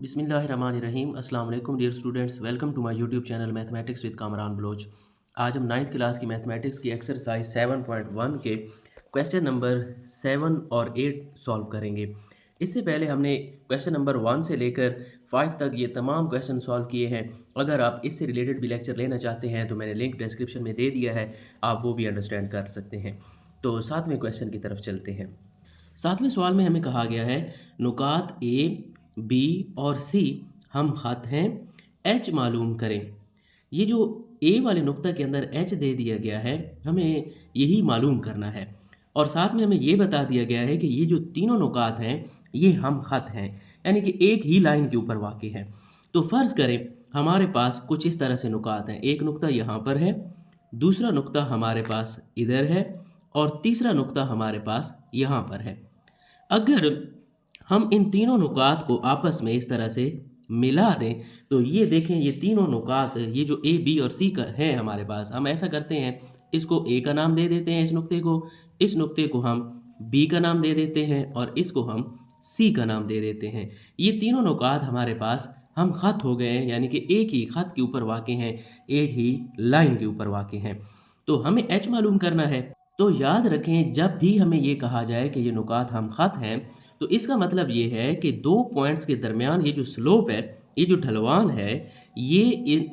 बिस्मिल्लाहिर्रहमानिर्रहीम अस्सलाम वालेकुम dear students, welcome to my YouTube channel mathematics with Kamran Baloch. आज हम नाइन्थ क्लास की मैथमेटिक्स की एक्सरसाइज 7.1 के क्वेश्चन नंबर 7 और 8 सॉल्व करेंगे। इससे पहले हमने क्वेश्चन नंबर 1 से लेकर 5 तक ये तमाम क्वेश्चन सॉल्व किए हैं। अगर आप इससे रिलेटेड भी लेक्चर लेना चाहते हैं तो मैंने लिंक डिस्क्रिप्शन में दे दिया है, आप वो भी अंडरस्टैंड कर सकते हैं। तो 7वें क्वेश्चन की तरफ चलते हैं। 7वें सवाल में हमें कहा गया है नुकात ए, बी और सी हम खत हैं, एच मालूम करें। ये जो ए वाले नुक्ता के अंदर एच दे दिया गया है, हमें यही मालूम करना है। और साथ में हमें ये बता दिया गया है कि ये जो तीनों नुकात हैं ये हम खत हैं, यानी कि एक ही लाइन के ऊपर वाक़ई हैं। तो फ़र्ज़ करें हमारे पास कुछ इस तरह से नुकात हैं। एक नुक्ता यहाँ पर है, दूसरा नुक्ता हमारे पास इधर है और तीसरा नुक्ता हमारे पास यहाँ पर है। अगर हम इन तीनों नुकात को आपस में इस तरह से मिला दें तो ये देखें, ये तीनों नुकात, ये जो ए, बी और सी का है हमारे पास, हम ऐसा करते हैं इसको ए का नाम दे देते हैं, इस नुक्ते को हम बी का नाम दे देते हैं और इसको हम सी का नाम दे देते हैं। ये तीनों नुकात हमारे पास हम ख़त हो गए हैं, यानी कि एक ही ख़त के ऊपर वाक़ई हैं, एक ही लाइन के ऊपर वाक़ई हैं। तो हमें एच मालूम करना है। तो याद रखें, जब भी हमें ये कहा जाए कि ये नुकात हम ख़त हैं, तो इसका मतलब ये है कि दो पॉइंट्स के दरमियान ये जो स्लोप है, ये जो ढलवान है, ये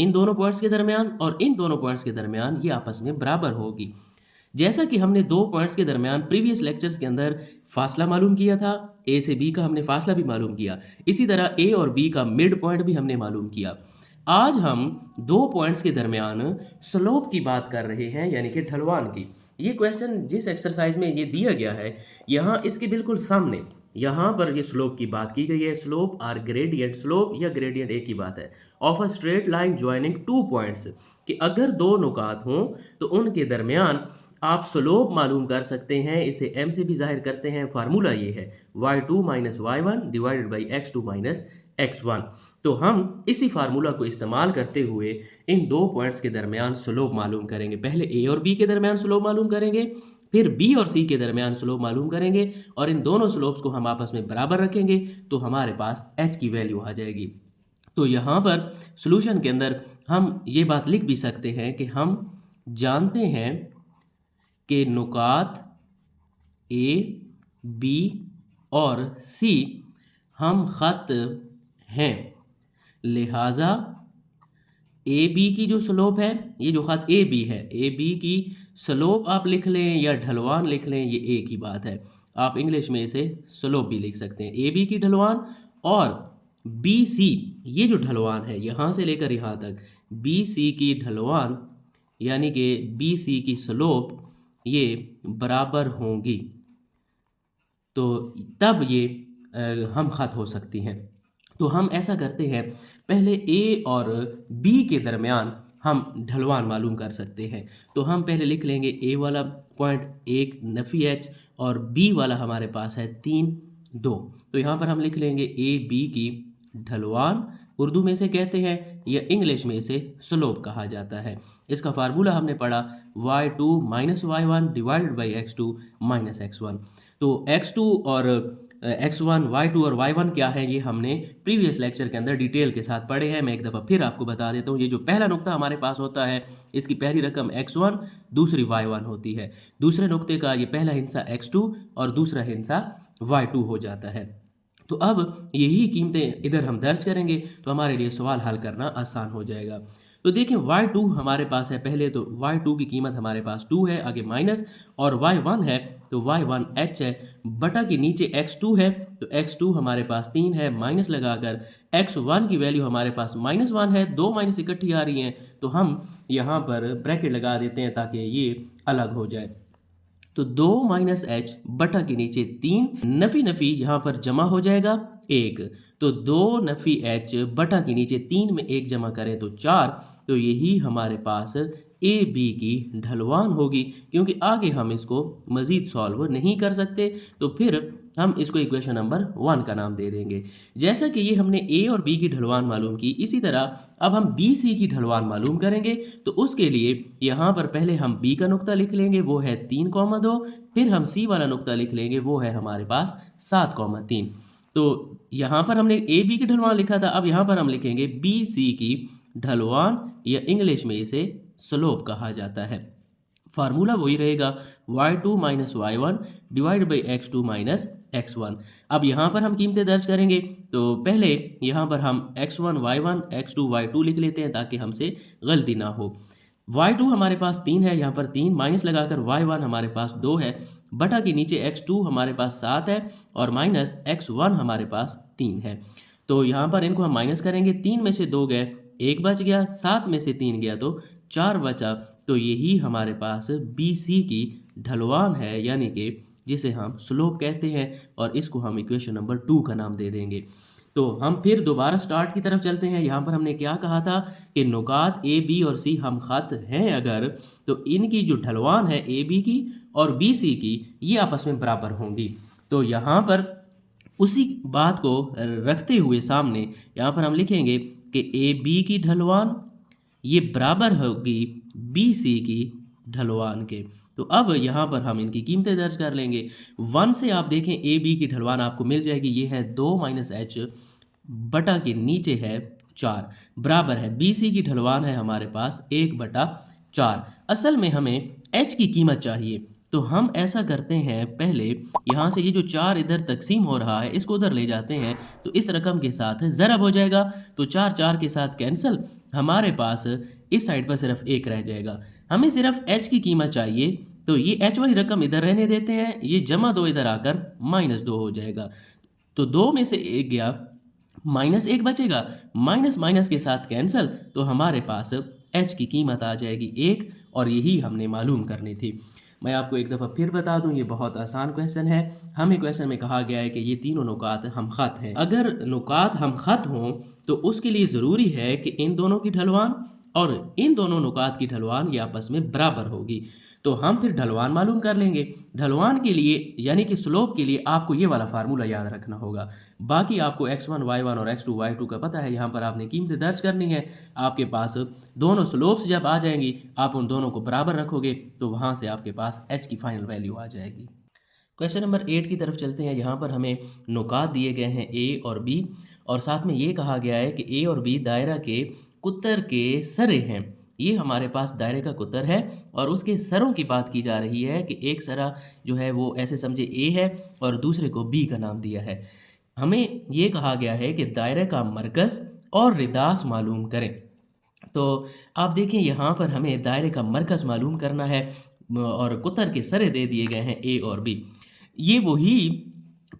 इन दोनों पॉइंट्स के दरमियान और इन दोनों पॉइंट्स के दरमियान ये आपस में बराबर होगी। जैसा कि हमने दो पॉइंट्स के दरमियान प्रीवियस लेक्चर्स के अंदर फासला मालूम किया था, ए से बी का हमने फासला भी मालूम किया, इसी तरह ए और बी का मिड पॉइंट भी हमने मालूम किया। आज हम दो पॉइंट्स के दरमियान स्लोप की बात कर रहे हैं, यानी कि ढलवान की। ये क्वेश्चन जिस एक्सरसाइज में ये दिया गया है, यहाँ इसके बिल्कुल सामने यहाँ पर ये स्लोप की बात की गई है। स्लोप आर ग्रेडियंट, स्लोप या ग्रेडियंट एक ही बात है, of a straight line joining two points, कि अगर दो नुकात हों तो उनके दरमियान आप स्लोप मालूम कर सकते हैं। इसे m से भी जाहिर करते हैं। फार्मूला ये है y2 minus y1 divided by x2 minus x1। तो हम इसी फार्मूला को इस्तेमाल करते हुए इन दो पॉइंट्स के दरमियान स्लोप मालूम करेंगे। पहले ए और बी के दरमियान स्लोप मालूम करेंगे, फिर बी और सी के दरमियान स्लोप मालूम करेंगे और इन दोनों स्लोप्स को हम आपस में बराबर रखेंगे तो हमारे पास एच की वैल्यू आ जाएगी। तो यहाँ पर सॉल्यूशन के अंदर हम ये बात लिख भी सकते हैं कि हम जानते हैं कि नुकात ए, बी और सी हम ख़त हैं, लिहाजा ए बी की जो स्लोप है, ये जो ख़त ए बी है, ए बी की स्लोप आप लिख लें या ढलवान लिख लें, ये एक ही बात है। आप इंग्लिश में इसे स्लोप भी लिख सकते हैं। ए बी की ढलवान और बी सी, ये जो ढलवान है यहाँ से लेकर यहाँ तक, बी सी की ढलवान यानी कि बी सी की स्लोप ये बराबर होंगी, तो तब ये हम ख़त हो सकती हैं। तो हम ऐसा करते हैं, पहले ए और बी के दरमियान हम ढलवान मालूम कर सकते हैं। तो हम पहले लिख लेंगे ए वाला पॉइंट 1 नफ़ी एच और बी वाला हमारे पास है 3 2। तो यहाँ पर हम लिख लेंगे ए बी की ढलवान, उर्दू में इसे कहते हैं या इंग्लिश में इसे स्लोप कहा जाता है। इसका फार्मूला हमने पढ़ा y2 minus y1 divided by x2 minus x1। तो x2 और x1, y2 और y1 क्या है, ये हमने प्रीवियस लेक्चर के अंदर डिटेल के साथ पढ़े हैं। मैं एक दफ़ा फिर आपको बता देता हूँ। ये जो पहला नुक्ता हमारे पास होता है, इसकी पहली रकम x1, दूसरी y1 होती है। दूसरे नुक्ते का ये पहला हिस्सा x2 और दूसरा हिस्सा y2 हो जाता है। तो अब यही कीमतें इधर हम दर्ज करेंगे तो हमारे लिए सवाल हल करना आसान हो जाएगा। तो देखें, y2 हमारे पास है, पहले तो y2 की कीमत हमारे पास 2 है, आगे माइनस, और y1 है तो y1 h है, बटा के नीचे x2 है तो x2 हमारे पास 3 है, माइनस लगाकर x1 की वैल्यू हमारे पास -1 है। दो माइनस इकट्ठी आ रही हैं तो हम यहाँ पर ब्रैकेट लगा देते हैं ताकि ये अलग हो जाए। तो 2 माइनस एच बटा के नीचे 3, नफ़ी नफ़ी यहाँ पर जमा हो जाएगा 1, तो 2 नफ़ी एच बटा के नीचे 3 में 1 जमा करें तो 4। तो यही हमारे पास ए बी की ढलवान होगी, क्योंकि आगे हम इसको मज़ीद सॉल्व नहीं कर सकते तो फिर हम इसको इक्वेशन नंबर 1 का नाम दे देंगे। जैसा कि ये हमने ए और बी की ढलवान मालूम की, इसी तरह अब हम बी सी की ढलवान मालूम करेंगे। तो उसके लिए यहाँ पर पहले हम बी का नुक्ता लिख लेंगे, वो है 3,2, फिर हम सी वाला नुक्ता लिख लेंगे, वो है हमारे पास 7,3। तो यहाँ पर हमने ए बी की ढलवान लिखा था, अब यहाँ पर हम लिखेंगे बी सी की ढलवान, या इंग्लिश में इसे स्लोप कहा जाता है। फार्मूला वही रहेगा y2 minus y1 divide by x2 minus x1। अब यहाँ पर हम कीमतें दर्ज करेंगे, तो पहले यहाँ पर हम x1 y1 x2 y2 लिख लेते हैं ताकि हमसे गलती ना हो। y2 हमारे पास 3 है, यहाँ पर 3 माइनस लगाकर y1 हमारे पास 2 है, बटा के नीचे x2 हमारे पास 7 है और माइनस x1 हमारे पास 3 है। तो यहाँ पर इनको हम माइनस करेंगे, 3 में से 2 गए, 1 बच गया, 7 में से 3 गया तो 4 बचा। तो यही हमारे पास बी सी की ढलवान है, यानी कि जिसे हम स्लोप कहते हैं, और इसको हम इक्वेशन नंबर 2 का नाम दे देंगे। तो हम फिर दोबारा स्टार्ट की तरफ चलते हैं। यहाँ पर हमने क्या कहा था कि नुकात ए बी और सी हम खत हैं अगर, तो इनकी जो ढलवान है ए बी की और बी सी की, ये आपस में बराबर होंगी। तो यहाँ पर उसी बात को रखते हुए सामने यहाँ पर हम लिखेंगे कि ए बी की ढलवान ये बराबर होगी बी सी की ढलवान के। तो अब यहाँ पर हम इनकी कीमतें दर्ज कर लेंगे। 1 से आप देखें ए बी की ढलवान आपको मिल जाएगी, ये है 2 माइनस एच बटा के नीचे है 4, बराबर है बी सी की ढलवान है हमारे पास 1 बटा 4। असल में हमें एच की कीमत चाहिए, तो हम ऐसा करते हैं, पहले यहाँ से ये जो 4 इधर तकसीम हो रहा है इसको उधर ले जाते हैं, तो इस रकम के साथ ज़रब हो जाएगा, तो 4 4 के साथ कैंसिल, हमारे पास इस साइड पर सिर्फ 1 रह जाएगा। हमें सिर्फ h की कीमत चाहिए, तो ये h वाली रकम इधर रहने देते हैं, ये जमा 2 इधर आकर -2 हो जाएगा। तो 2 में से 1 गया, -1 बचेगा, माइनस माइनस के साथ कैंसिल, तो हमारे पास h की कीमत आ जाएगी 1, और यही हमने मालूम करनी थी। मैं आपको एक दफ़ा फिर बता दूं, ये बहुत आसान क्वेश्चन है। हमें क्वेश्चन में कहा गया है कि ये तीनों नुकात हम खत हैं। अगर नुकात हम खत हों तो उसके लिए ज़रूरी है कि इन दोनों की ढलवान और इन दोनों नुकात की ढलवान ये आपस में बराबर होगी। तो हम फिर ढलवान मालूम कर लेंगे। ढलवान के लिए यानी कि स्लोप के लिए आपको ये वाला फार्मूला याद रखना होगा। बाकी आपको x1 y1 और x2 y2 का पता है, यहाँ पर आपने कीमतें दर्ज करनी है। आपके पास दोनों स्लोप्स जब आ जाएंगी, आप उन दोनों को बराबर रखोगे, तो वहाँ से आपके पास h की फाइनल वैल्यू आ जाएगी। क्वेश्चन नंबर 8 की तरफ चलते हैं। यहाँ पर हमें नुकात दिए गए हैं a और b, और साथ में ये कहा गया है कि a और b दायरा के कुतर के सरे हैं। ये हमारे पास दायरे का कुतर है और उसके सरों की बात की जा रही है कि एक सरा जो है वो ऐसे समझे a है और दूसरे को b का नाम दिया है। हमें ये कहा गया है कि दायरे का मरकज़ और रिदास मालूम करें। तो आप देखें यहाँ पर हमें दायरे का मरकज़ मालूम करना है और कुतर के सरे दे दिए गए हैं a और b। ये वही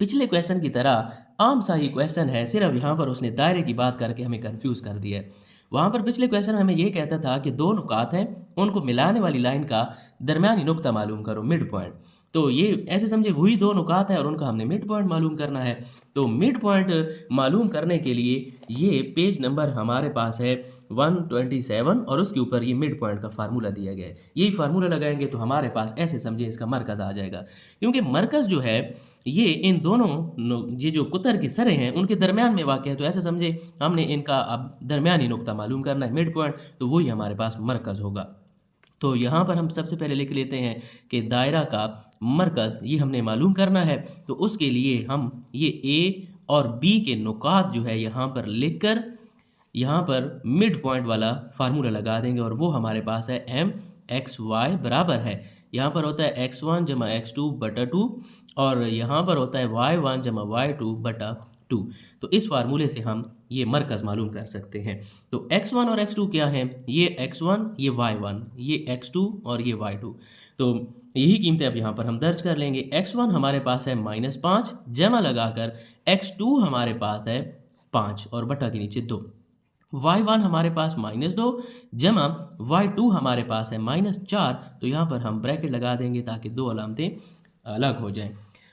पिछले क्वेश्चन की तरह आम सा ही क्वेश्चन है, सिर्फ यहाँ पर उसने दायरे की बात करके हमें कंफ्यूज कर दिया है। वहाँ पर पिछले क्वेश्चन में हमें ये कहता था कि दो नुकात हैं, उनको मिलाने वाली लाइन का दरमियानी नुक्ता मालूम करो, मिड पॉइंट। तो ये ऐसे समझे वही दो नुकात हैं और उनका हमने मिड पॉइंट मालूम करना है। तो मिड पॉइंट मालूम करने के लिए ये पेज नंबर हमारे पास है 127 और उसके ऊपर ये मिड पॉइंट का फार्मूला दिया गया है। यही फार्मूला लगाएंगे तो हमारे पास ऐसे समझे इसका मरकज़ आ जाएगा, क्योंकि मरकज़ जो है ये इन दोनों ये जो कुतर के सरे हैं उनके दरमियान में वाक़ है। तो ऐसे समझे हमने इनका अब दरमियानी नुक्ता मालूम करना है, मिड पॉइंट, तो वही हमारे पास मरकज़ होगा। तो यहाँ पर हम सबसे पहले लिख लेते हैं कि दायरा का मरकज़ ये हमने मालूम करना है। तो उसके लिए हम ये ए और बी के नुकात जो है यहाँ पर लिख कर यहाँ पर मिड पॉइंट वाला फार्मूला लगा देंगे, और वो हमारे पास है एम एक्स वाई बराबर है, यहाँ पर होता है x1 जमा x2 बटा 2 और यहाँ पर होता है y1 जमा y2 बटा 2। तो इस फार्मूले से हम ये मरकज़ मालूम कर सकते हैं। तो x1 और x2 क्या है, ये x1 ये y1 ये x2 और ये y2। तो यही कीमतें अब यहाँ पर हम दर्ज कर लेंगे। x1 हमारे पास है -5 जमा लगाकर x2 हमारे पास है 5 और बटा के नीचे 2। y1 हमारे पास -2 जमा y2 हमारे पास है -4। तो यहाँ पर हम ब्रैकेट लगा देंगे ताकि दो अलामतें अलग हो जाएं।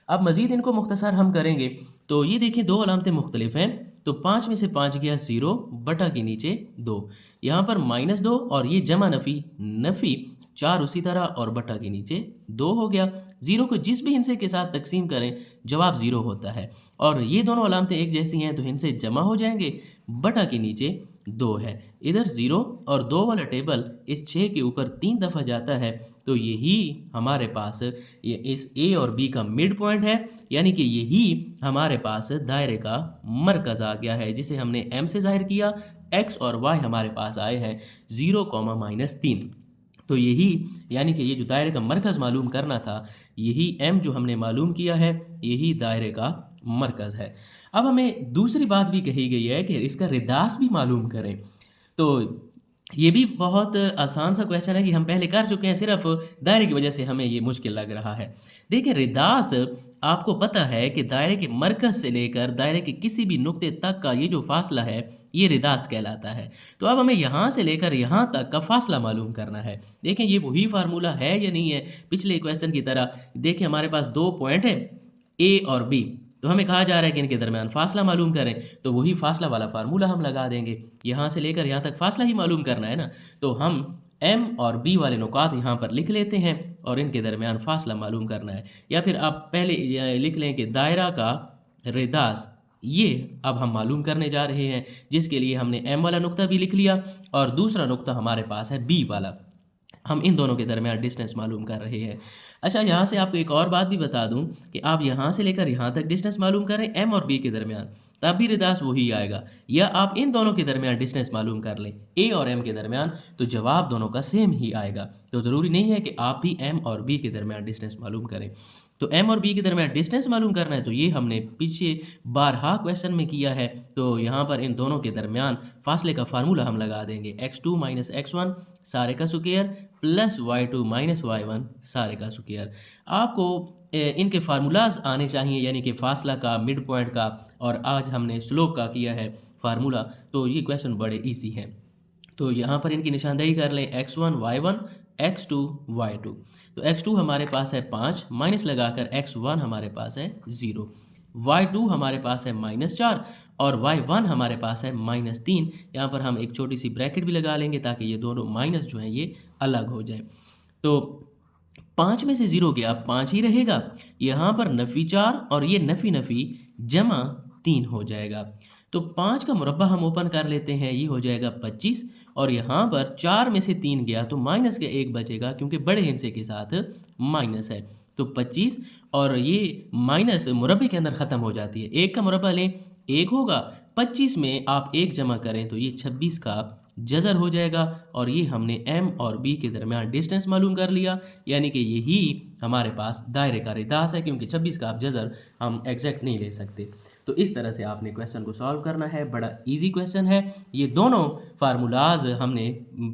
अब मज़ीद इनको मुख्तसर हम करेंगे तो ये देखिए दो अलामतें मुख्तलिफ हैं। तो 5 में से 5 गया 0 बटा के नीचे 2, यहाँ पर -2 और ये जमा नफ़ी 4 उसी तरह और बटा के नीचे 2 हो गया। 0 को जिस भी हिंसे के साथ तकसीम करें जवाब 0 होता है, और ये दोनों अलामतें एक जैसी हैं तो हिंसे जमा हो जाएंगे, बटा के नीचे 2 है। इधर 0 और 2 वाला टेबल इस 6 के ऊपर 3 दफ़ा जाता है, तो यही हमारे पास ये इस ए और बी का मिड पॉइंट है, यानी कि यही हमारे पास दायरे का मरकज़ आ गया है, जिसे हमने m से ज़ाहिर किया। x और y हमारे पास आए हैं 0, -3। तो यही यानी कि ये जो दायरे का मरकज़ मालूम करना था, यही m जो हमने मालूम किया है, यही दायरे का मरकज़ है। अब हमें दूसरी बात भी कही गई है कि इसका रिदास भी मालूम करें। तो ये भी बहुत आसान सा क्वेश्चन है कि हम पहले कर चुके हैं, सिर्फ दायरे की वजह से हमें ये मुश्किल लग रहा है। देखिए रिदास आपको पता है कि दायरे के मरकज़ से लेकर दायरे के किसी भी नुक्ते तक का ये जो फ़ासला है, ये रिदास कहलाता है। तो अब हमें यहाँ से लेकर यहाँ तक का फ़ासला मालूम करना है। देखें ये वही फार्मूला है या नहीं है पिछले क्वेश्चन की तरह। देखिए हमारे पास 2 पॉइंट है ए और बी, तो हमें कहा जा रहा है कि इनके दरमियान फ़ासला मालूम करें, तो वही फ़ासला वाला फार्मूला हम लगा देंगे। यहाँ से लेकर यहाँ तक फ़ासला ही मालूम करना है ना, तो हम m और b वाले नुकात यहाँ पर लिख लेते हैं और इनके दरमियान फ़ासला मालूम करना है। या फिर आप पहले लिख लें कि दायरा का रिदास, ये अब हम मालूम करने जा रहे हैं, जिसके लिए हमने m वाला नुक्ता भी लिख लिया और दूसरा नुक्ता हमारे पास है b वाला। हम इन दोनों के दरमियान डिस्टेंस मालूम कर रहे हैं। अच्छा यहाँ से आपको एक और बात भी बता दूं कि आप यहाँ से लेकर यहाँ तक डिस्टेंस मालूम करें m और b के दरमियान, तब भी रिदास वही आएगा। या आप इन दोनों के दरमियान डिस्टेंस मालूम कर लें a और m के दरमियान, तो जवाब दोनों का सेम ही आएगा। तो ज़रूरी नहीं है कि आप भी m और b के दरमियान डिस्टेंस मालूम करें। तो m और b के दरमियान डिस्टेंस मालूम करना है, तो ये हमने पीछे बारहा क्वेश्चन में किया है। तो यहाँ पर इन दोनों के दरमियान फासले का फार्मूला हम लगा देंगे, x2 - x1 सारे का स्क्वायर प्लस y2 - y1 सारे का स्क्वायर। आपको इनके फार्मूलाज आने चाहिए, यानी कि फासला का, मिड पॉइंट का, और आज हमने स्लोप का किया है फार्मूला, तो ये क्वेश्चन बड़े ईजी हैं। तो यहाँ पर इनकी निशानदेही कर लें, x1 y1 x2 y2। तो x2 हमारे पास है 5, माइनस लगाकर x1 हमारे पास है 0, y2 हमारे पास है -4 और y1 हमारे पास है -3। यहाँ पर हम एक छोटी सी ब्रैकेट भी लगा लेंगे ताकि ये दोनों माइनस जो हैं ये अलग हो जाए। तो 5 में से 0 गया, 5 ही रहेगा। यहाँ पर नफ़ी 4 और ये नफ़ी जमा 3 हो जाएगा। तो 5 का मुरब्बा हम ओपन कर लेते हैं, ये हो जाएगा 25, और यहाँ पर 4 में से 3 गया तो माइनस का 1 बचेगा, क्योंकि बड़े हिस्से के साथ माइनस है। तो 25 और ये माइनस मुरब्बे के अंदर ख़त्म हो जाती है। 1 का मुरब्बा लें, 1 होगा, 25 में आप 1 जमा करें तो ये 26 का जज़र हो जाएगा। और ये हमने m और b के दरमियान डिस्टेंस मालूम कर लिया, यानी कि यही हमारे पास दायरे का रिदास है, क्योंकि 26 का आप जज़र हम एग्जैक्ट नहीं ले सकते। तो इस तरह से आपने क्वेश्चन को सॉल्व करना है, बड़ा इजी क्वेश्चन है। ये दोनों फार्मूलाज हमने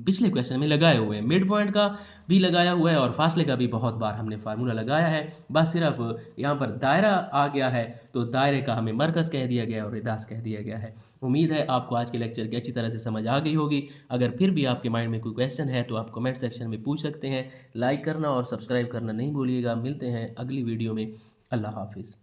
पिछले क्वेश्चन में लगाए हुए हैं, मिड पॉइंट का भी लगाया हुआ है और फासले का भी बहुत बार हमने फार्मूला लगाया है। बस सिर्फ यहाँ पर दायरा आ गया है, तो दायरे का हमें मरकज़ कह दिया गया और रिदास कह दिया गया है। उम्मीद है आपको आज के लेक्चर की अच्छी तरह से समझ आ गई होगी। अगर फिर भी आपके माइंड में कोई क्वेश्चन है तो आप कमेंट सेक्शन में पूछ सकते हैं। लाइक करना और सब्सक्राइब करना नहीं भूलिएगा। मिलते हैं अगली वीडियो में। अल्लाह हाफिज़।